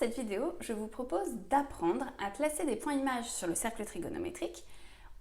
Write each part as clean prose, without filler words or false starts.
cette vidéo, je vous propose d'apprendre à placer des points images sur le cercle trigonométrique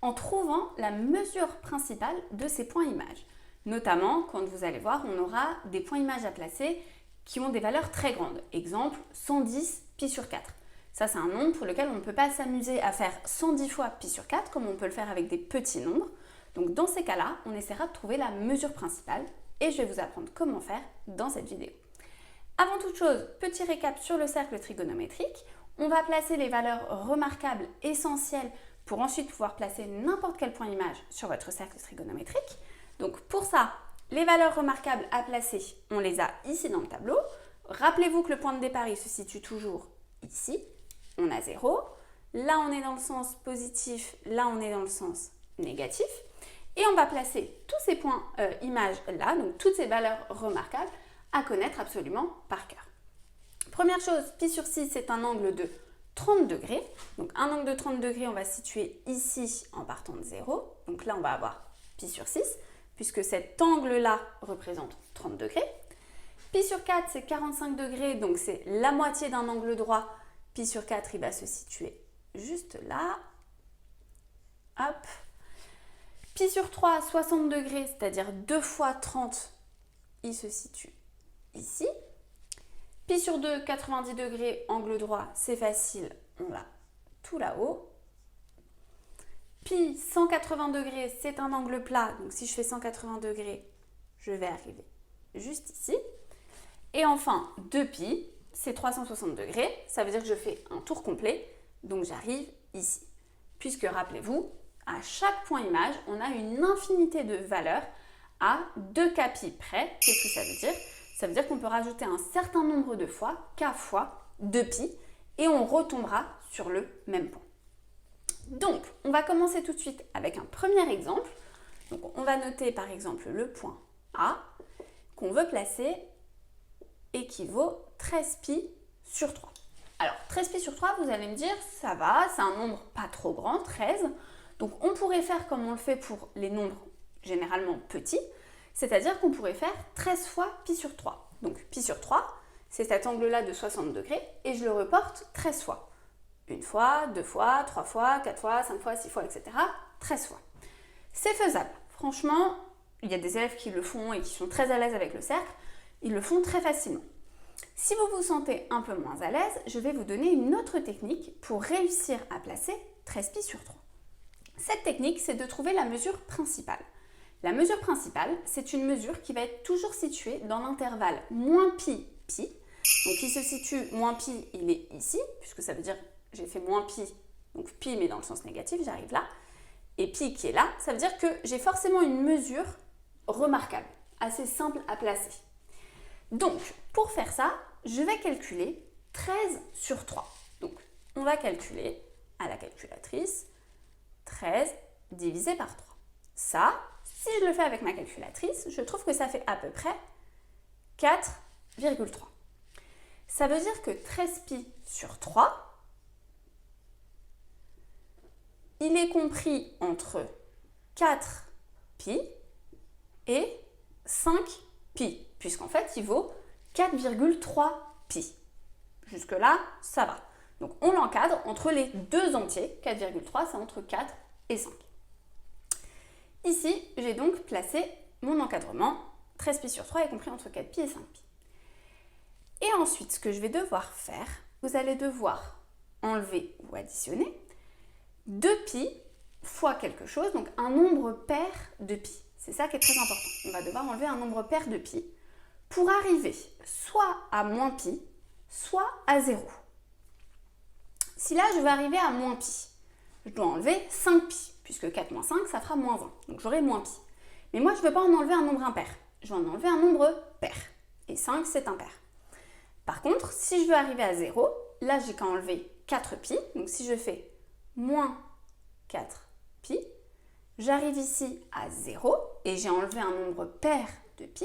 en trouvant la mesure principale de ces points images. Notamment, quand vous allez voir, on aura des points images à placer qui ont des valeurs très grandes. Exemple, 110 pi sur 4. Ça, c'est un nombre pour lequel on ne peut pas s'amuser à faire 110 fois pi sur 4 comme on peut le faire avec des petits nombres. Donc dans ces cas-là, on essaiera de trouver la mesure principale et je vais vous apprendre comment faire dans cette vidéo. Avant toute chose, petit récap sur le cercle trigonométrique. On va placer les valeurs remarquables essentielles pour ensuite pouvoir placer n'importe quel point image sur votre cercle trigonométrique. Donc pour ça, les valeurs remarquables à placer, on les a ici dans le tableau. Rappelez-vous que le point de départ, il se situe toujours ici. On a 0. Là, on est dans le sens positif. Là, on est dans le sens négatif. Et on va placer tous ces points images là, donc toutes ces valeurs remarquables, à connaître absolument par cœur. Première chose, pi sur 6, c'est un angle de 30 degrés. Donc un angle de 30 degrés, on va situer ici en partant de 0. Donc là, on va avoir pi sur 6, puisque cet angle-là représente 30 degrés. Pi sur 4, c'est 45 degrés, donc c'est la moitié d'un angle droit. Pi sur 4, il va se situer juste là. Hop. Pi sur 3, 60 degrés, c'est-à-dire 2 fois 30, il se situe ici. Pi sur 2, 90 degrés, angle droit, c'est facile, on l'a tout là-haut. Pi, 180 degrés, c'est un angle plat, donc si je fais 180 degrés, je vais arriver juste ici. Et enfin, 2pi, c'est 360 degrés, ça veut dire que je fais un tour complet, donc j'arrive ici. Puisque, rappelez-vous, à chaque point image, on a une infinité de valeurs à 2 k pi près. Qu'est-ce que ça veut dire ? Ça veut dire qu'on peut rajouter un certain nombre de fois, k fois 2pi, et on retombera sur le même point. Donc, on va commencer tout de suite avec un premier exemple. Donc, on va noter par exemple le point A qu'on veut placer équivaut 13 pi sur 3. Alors, 13 pi sur 3, vous allez me dire, ça va, c'est un nombre pas trop grand, 13. Donc, on pourrait faire comme on le fait pour les nombres généralement petits, c'est-à-dire qu'on pourrait faire 13 fois pi sur 3. Donc, pi sur 3, c'est cet angle-là de 60 degrés, et je le reporte 13 fois. Une fois, 2 fois, 3 fois, 4 fois, 5 fois, 6 fois, etc. 13 fois. C'est faisable. Franchement, il y a des élèves qui le font et qui sont très à l'aise avec le cercle. Ils le font très facilement. Si vous vous sentez un peu moins à l'aise, je vais vous donner une autre technique pour réussir à placer 13 pi sur 3. Cette technique, c'est de trouver la mesure principale. La mesure principale, c'est une mesure qui va être toujours située dans l'intervalle moins pi, pi. Donc il se situe, moins pi, il est ici, puisque ça veut dire j'ai fait moins pi, donc pi mais dans le sens négatif, j'arrive là. Et pi qui est là, ça veut dire que j'ai forcément une mesure remarquable, assez simple à placer. Donc, pour faire ça, je vais calculer 13 sur 3. Donc, on va calculer à la calculatrice 13 divisé par 3. Ça, si je le fais avec ma calculatrice, je trouve que ça fait à peu près 4,3. Ça veut dire que 13 pi sur 3, il est compris entre 4 pi et 5 pi, puisqu'en fait, il vaut 4,3 pi. Jusque-là, ça va. Donc, on l'encadre entre les deux entiers. 4,3, c'est entre 4 et 5. Ici, j'ai donc placé mon encadrement. 13 pi sur 3 est compris entre 4 pi et 5 pi. Et ensuite, ce que je vais devoir faire, vous allez devoir enlever ou additionner 2pi fois quelque chose, donc un nombre pair de pi. C'est ça qui est très important. On va devoir enlever un nombre pair de pi pour arriver soit à moins pi, soit à 0. Si là, je veux arriver à moins pi, je dois enlever 5 pi, puisque 4 moins 5, ça fera moins 20. Donc j'aurai moins pi. Mais moi, je ne veux pas en enlever un nombre impair. Je veux en enlever un nombre pair. Et 5, c'est impair. Par contre, si je veux arriver à 0, là, j'ai qu'à enlever 4 pi. Donc si je fais moins 4 pi, j'arrive ici à 0 et j'ai enlevé un nombre pair de pi.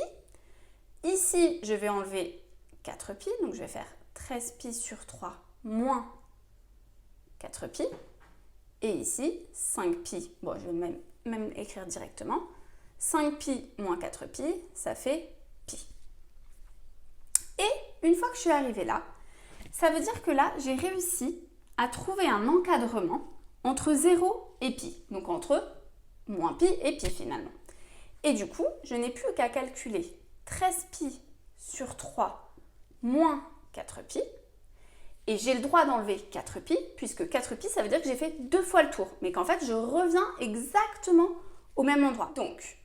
Ici, je vais enlever 4 pi, donc je vais faire 13 pi sur 3 moins 4 pi. Et ici, 5 pi, bon, je vais même écrire directement. 5 pi moins 4 pi, ça fait pi. Et une fois que je suis arrivée là, Ça veut dire que là, j'ai réussi à trouver un encadrement entre 0 et pi, donc entre moins pi et pi finalement. Et du coup, je n'ai plus qu'à calculer 13pi sur 3 moins 4pi. Et j'ai le droit d'enlever 4pi, puisque 4pi, ça veut dire que j'ai fait 2 fois le tour, mais qu'en fait, je reviens exactement au même endroit. Donc,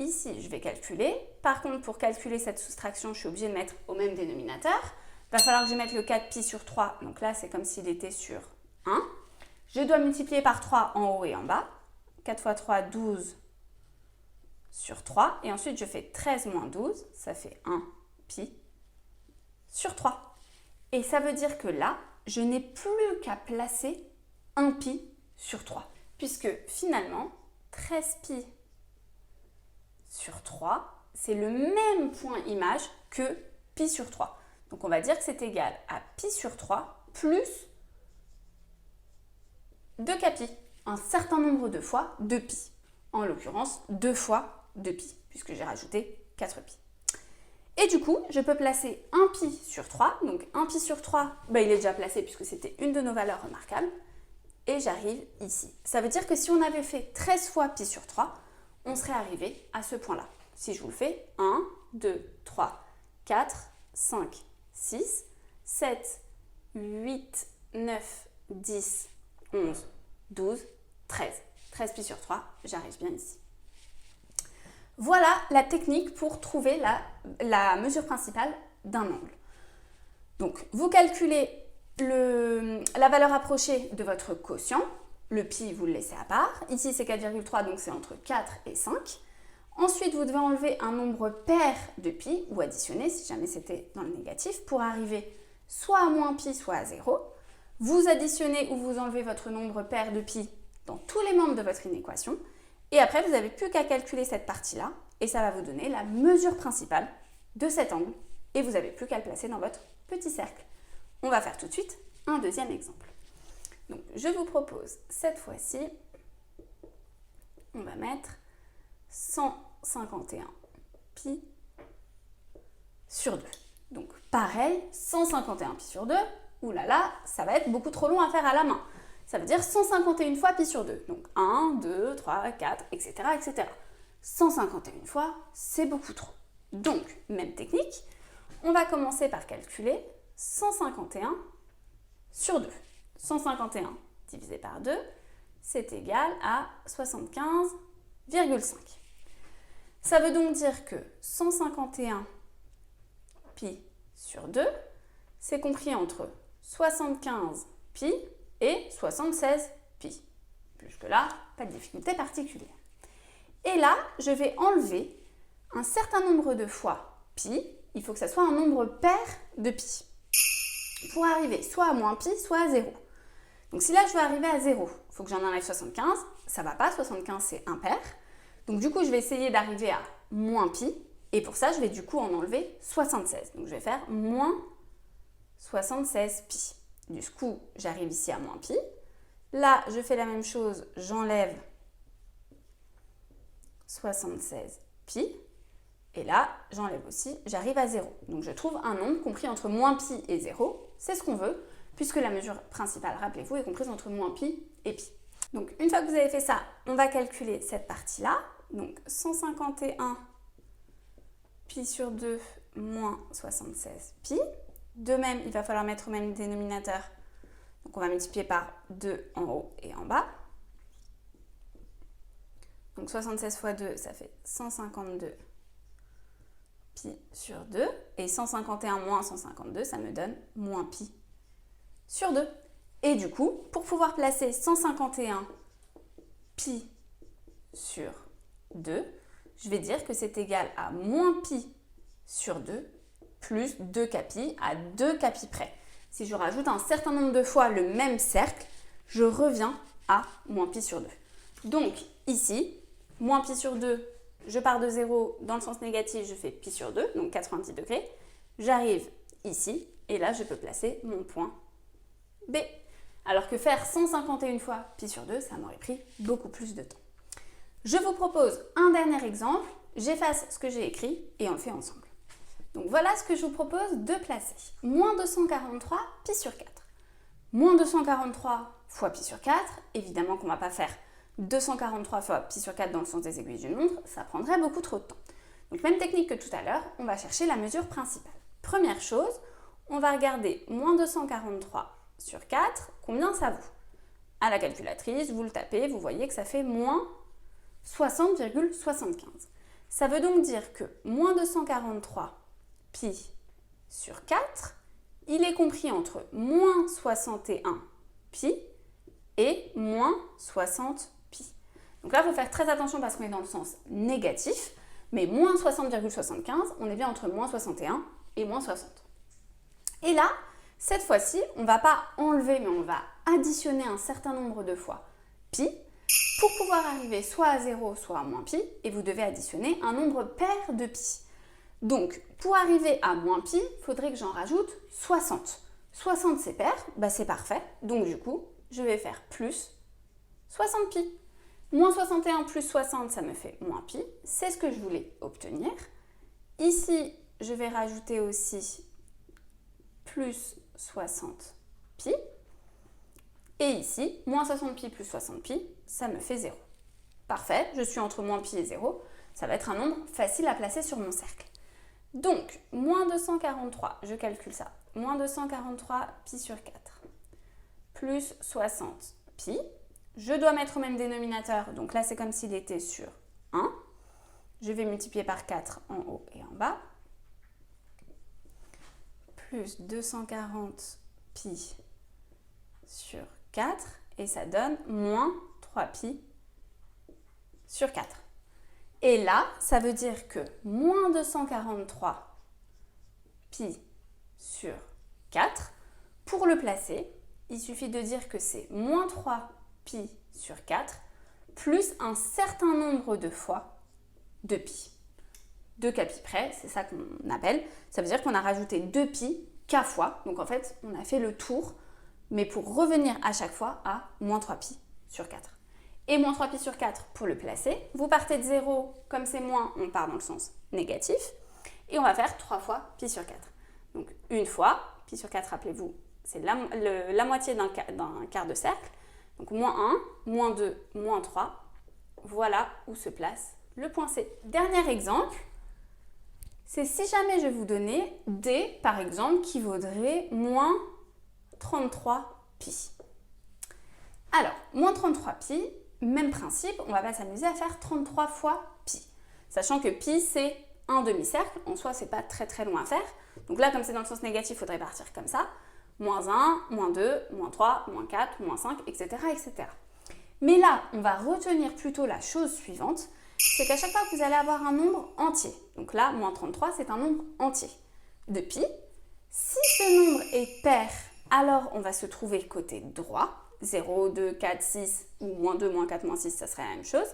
ici, je vais calculer. Par contre, pour calculer cette soustraction, je suis obligée de mettre au même dénominateur. Il va falloir que je mette le 4pi sur 3. Donc là, c'est comme s'il était sur 1. Je dois multiplier par 3 en haut et en bas. 4 fois 3, 12 sur 3. Et ensuite, je fais 13 moins 12. Ça fait 1 pi sur 3. Et ça veut dire que là, je n'ai plus qu'à placer 1 pi sur 3. Puisque finalement, 13pi sur 3, c'est le même point image que pi sur 3. Donc on va dire que c'est égal à pi sur 3 plus 2kpi, un certain nombre de fois 2pi. En l'occurrence, 2 fois 2pi, puisque j'ai rajouté 4pi. Et du coup, je peux placer 1 pi sur 3. Donc 1 pi sur 3, il est déjà placé puisque c'était une de nos valeurs remarquables. Et j'arrive ici. Ça veut dire que si on avait fait 13 fois pi sur 3, on serait arrivé à ce point-là. Si je vous le fais, 1, 2, 3, 4, 5, 6, 7, 8, 9, 10, 11, 12, 13. 13 pi sur 3, j'arrive bien ici. Voilà la technique pour trouver la mesure principale d'un angle. Donc, vous calculez la valeur approchée de votre quotient. Le pi, vous le laissez à part. Ici, c'est 4,3, donc c'est entre 4 et 5. Ensuite, vous devez enlever un nombre pair de pi, ou additionner, si jamais c'était dans le négatif, pour arriver soit à moins pi, soit à 0. Vous additionnez ou vous enlevez votre nombre pair de pi dans tous les membres de votre inéquation. Et après, vous n'avez plus qu'à calculer cette partie-là et ça va vous donner la mesure principale de cet angle et vous n'avez plus qu'à le placer dans votre petit cercle. On va faire tout de suite un deuxième exemple. Donc, je vous propose cette fois-ci, on va mettre 151 pi sur 2. Donc, pareil, 151 pi sur 2, oulala, ça va être beaucoup trop long à faire à la main. Ça veut dire 151 fois pi sur 2. Donc 1, 2, 3, 4, etc. etc. 151 fois, c'est beaucoup trop. Donc, même technique, on va commencer par calculer 151 sur 2. 151 divisé par 2, c'est égal à 75,5. Ça veut donc dire que 151 pi sur 2, c'est compris entre 75 pi et 76 pi. Jusque-là, pas de difficulté particulière. Et là, je vais enlever un certain nombre de fois pi. Il faut que ça soit un nombre pair de pi pour arriver soit à moins pi, soit à 0. Donc si là, je veux arriver à 0, il faut que j'en enlève 75. Ça ne va pas, 75 c'est impair. Donc du coup, je vais essayer d'arriver à moins pi. Et pour ça, je vais du coup en enlever 76. Donc je vais faire moins 76 pi. Du coup, j'arrive ici à moins pi. Là, je fais la même chose, j'enlève 76 pi. Et là, j'enlève aussi, j'arrive à 0. Donc, je trouve un nombre compris entre moins pi et 0. C'est ce qu'on veut, puisque la mesure principale, rappelez-vous, est comprise entre moins pi et pi. Donc, une fois que vous avez fait ça, on va calculer cette partie-là. Donc, 151 pi sur 2 moins 76 pi. De même, il va falloir mettre au même dénominateur. Donc, on va multiplier par 2 en haut et en bas. Donc, 76 fois 2, ça fait 152 pi sur 2. Et 151 moins 152, ça me donne moins pi sur 2. Et du coup, pour pouvoir placer 151 pi sur 2, je vais dire que c'est égal à moins pi sur 2 plus 2 capi à 2 capi près. Si je rajoute un certain nombre de fois le même cercle, je reviens à moins pi sur 2. Donc ici, moins pi sur 2, je pars de 0 dans le sens négatif, je fais pi sur 2, donc 90 degrés. J'arrive ici et là, je peux placer mon point B. Alors que faire 151 fois pi sur 2, ça m'aurait pris beaucoup plus de temps. Je vous propose un dernier exemple. J'efface ce que j'ai écrit et on le fait ensemble. Donc voilà ce que je vous propose de placer. Moins 243 pi sur 4. Moins 243 fois pi sur 4, évidemment qu'on ne va pas faire 243 fois pi sur 4 dans le sens des aiguilles d'une montre, ça prendrait beaucoup trop de temps. Donc même technique que tout à l'heure, on va chercher la mesure principale. Première chose, on va regarder moins 243 sur 4, combien ça vaut? À la calculatrice, vous le tapez, vous voyez que ça fait moins 60,75. Ça veut donc dire que moins 243 pi sur 4, il est compris entre moins 61 pi et moins 60 pi. Donc là, il faut faire très attention parce qu'on est dans le sens négatif, mais moins 60,75, on est bien entre moins 61 et moins 60. Et là, cette fois-ci, on ne va pas enlever, mais on va additionner un certain nombre de fois pi pour pouvoir arriver soit à 0, soit à moins pi, et vous devez additionner un nombre pair de pi. Donc, pour arriver à moins pi, il faudrait que j'en rajoute 60. 60 c'est pair, c'est parfait. Donc du coup, je vais faire plus 60 pi. Moins 61 plus 60, ça me fait moins pi. C'est ce que je voulais obtenir. Ici, je vais rajouter aussi plus 60 pi. Et ici, moins 60 pi plus 60 pi, ça me fait 0. Parfait, je suis entre moins pi et 0. Ça va être un nombre facile à placer sur mon cercle. Donc, moins 243, je calcule ça. Moins 243 pi sur 4, plus 60 pi. Je dois mettre au même dénominateur, donc là c'est comme s'il était sur 1. Je vais multiplier par 4 en haut et en bas. Plus 240 pi sur 4, et ça donne moins 3 pi sur 4. Et là, ça veut dire que moins 243 pi sur 4, pour le placer, il suffit de dire que c'est moins 3 pi sur 4 plus un certain nombre de fois de pi. 2 cas pi près, c'est ça qu'on appelle. Ça veut dire qu'on a rajouté 2 pi k fois. Donc en fait, on a fait le tour, mais pour revenir à chaque fois à moins 3 pi sur 4. Et moins 3 pi sur 4 pour le placer. Vous partez de 0, comme c'est moins, on part dans le sens négatif. Et on va faire 3 fois pi sur 4. Donc une fois, pi sur 4, rappelez-vous, c'est la moitié d'un quart de cercle. Donc moins 1, moins 2, moins 3. Voilà où se place le point C. Dernier exemple, c'est si jamais je vous donnais D, par exemple, qui vaudrait moins 33 pi. Alors, moins 33 pi, même principe, on ne va pas s'amuser à faire 33 fois pi. Sachant que pi, c'est un demi-cercle. En soi, c'est pas très loin à faire. Donc là, comme c'est dans le sens négatif, il faudrait partir comme ça. Moins 1, moins 2, moins 3, moins 4, moins 5, etc., etc. Mais là, on va retenir plutôt la chose suivante, c'est qu'à chaque fois que vous allez avoir un nombre entier, donc là, moins 33, c'est un nombre entier de pi. Si ce nombre est pair, alors on va se trouver côté droit, 0, 2, 4, 6, ou moins 2, moins 4, moins 6, ça serait la même chose.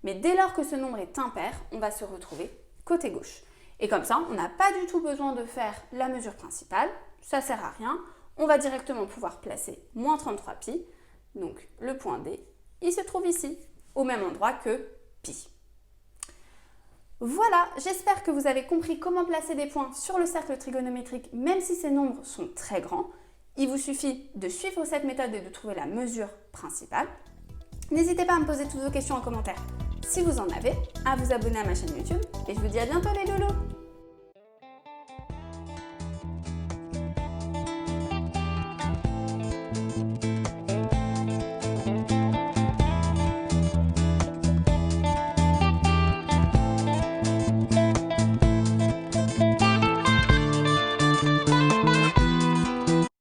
Mais dès lors que ce nombre est impair, on va se retrouver côté gauche. Et comme ça, on n'a pas du tout besoin de faire la mesure principale, ça ne sert à rien. On va directement pouvoir placer moins 33 pi, donc le point D, il se trouve ici, au même endroit que pi. Voilà, j'espère que vous avez compris comment placer des points sur le cercle trigonométrique, même si ces nombres sont très grands. Il vous suffit de suivre cette méthode et de trouver la mesure principale. N'hésitez pas à me poser toutes vos questions en commentaire si vous en avez, à vous abonner à ma chaîne YouTube, et je vous dis à bientôt les loulous!